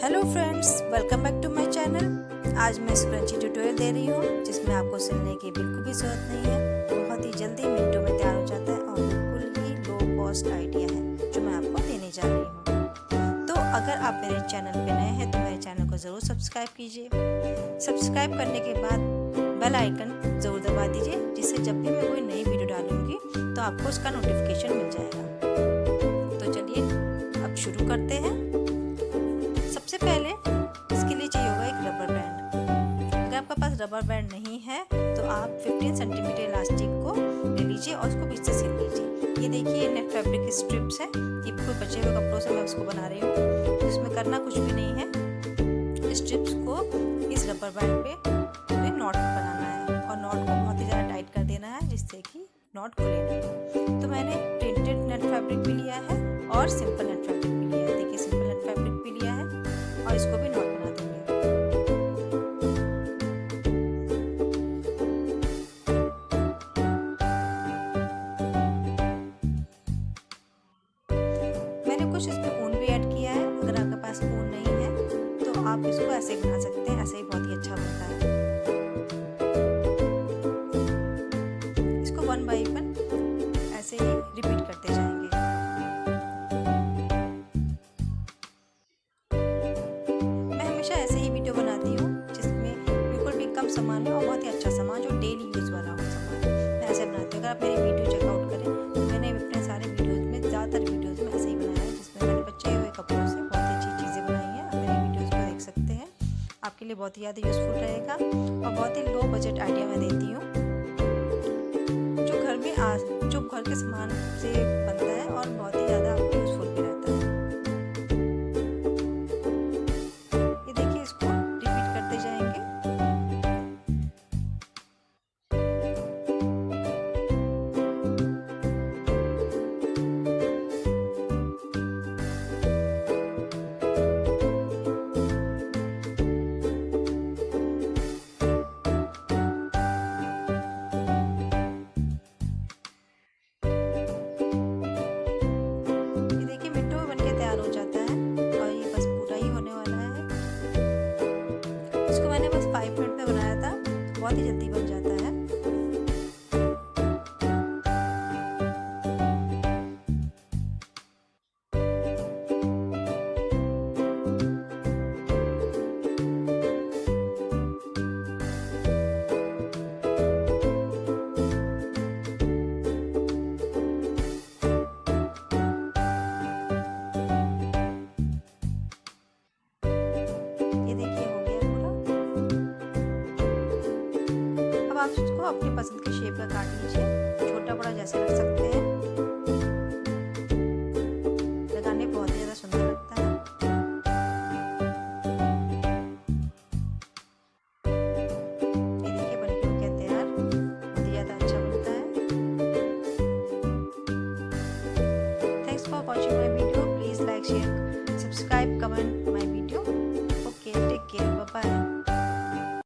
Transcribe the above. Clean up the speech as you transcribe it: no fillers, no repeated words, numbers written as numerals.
Hello friends, welcome back to my channel. आज मैं scrunchie tutorial दे रही हूँ जिसमें आपको सिलने की बिल्कुल भी ज़रूरत नहीं है। बहुत ही जल्दी मिनटों में तैयार हो जाता है और बिल्कुल ही लो कॉस्ट आइडिया है जो मैं आपको देने जा रही हूँ। तो अगर आप मेरे चैनल पे नए हैं तो मेरे चैनल को ज़रूर सब्सक्राइब कीजिए। सब्सक्राइब करने के बाद बेल आइकन ज़रूर दबा दीजिए, जिससे जब भी मैं कोई नई वीडियो डालूँगी तो आपको उसका नोटिफिकेशन मिल जाएगा। तो चलिए अब शुरू करते हैं। सबसे पहले इसके लिए चाहिए होगा एक रबर बैंड। अगर आपके पास रबर बैंड नहीं है तो आप 15 सेंटीमीटर इलास्टिक को ले लीजिए और उसको बीच से सिल लीजिए। ये देखिए, ये नेट फैब्रिक स्ट्रिप्स है। ये बिल्कुल बचे हुए कपड़ों से मैं उसको बना रही हूँ। तो इसमें करना कुछ भी नहीं है, स्ट्रिप्स को इस रबर बैंड पे नॉट बनाना है और नॉट को बहुत ही ज़्यादा टाइट कर देना है जिससे कि नॉट खुले नहीं। तो मैंने प्रिंटेड नेट फैब्रिक भी लिया है और सिंपल नेट फैब्रिक भी लिया है। देखिए, सिंपल नेट फैब्रिक भी लिया है और इसको भी नॉट बना देंगे। मैंने कुछ इसमें ऊन भी ऐड किया है। अगर आपके पास ऊन नहीं है तो आप इसको ऐसे बना सकते हैं, ऐसे ही बहुत ही अच्छा बनता है। इसको 1 बाय 1 ऐसे ही रिपीट करते जाएंगे। ऐसे ही वीडियो बनाती हूँ जिसमें बिल्कुल भी कम सामान हो और बहुत ही अच्छा सामान जो डेली यूज़ वाला हो सामान, मैं ऐसे बनाती हूँ। अगर आप मेरी वीडियो चेकआउट करें तो मैंने अपने सारे वीडियोज़ में, ज़्यादातर वीडियोज़ में ऐसे ही बनाया है जिसमें मैंने बचे हुए कपड़ों से बहुत ही अच्छी चीज़ें बनाई हैं। आप मेरी वीडियोज़ को देख सकते हैं, आपके लिए बहुत ही ज़्यादा यूज़फुल रहेगा। और बहुत ही लो बजट आइडिया मैं देती हूँ जो घर के सामान से बनता है और बहुत ही ज़्यादा आपको यूज़फुल भी रहता है। इसको मैंने बस 5 मिनट में बनाया था, बहुत ही जल्दी बन जाता है। ये देखिए, हो गया पूरा। अब आप उसको अपनी पसंद के शेप का काट लीजिए, छोटा बड़ा जैसे रख सकते हैं। लगाने बहुत ही ज़्यादा सुंदर लगता है। ये देखिए, बन के हो गया तैयार, बहुत ही ज़्यादा अच्छा बनता है। Thanks for watching my video. Please like, share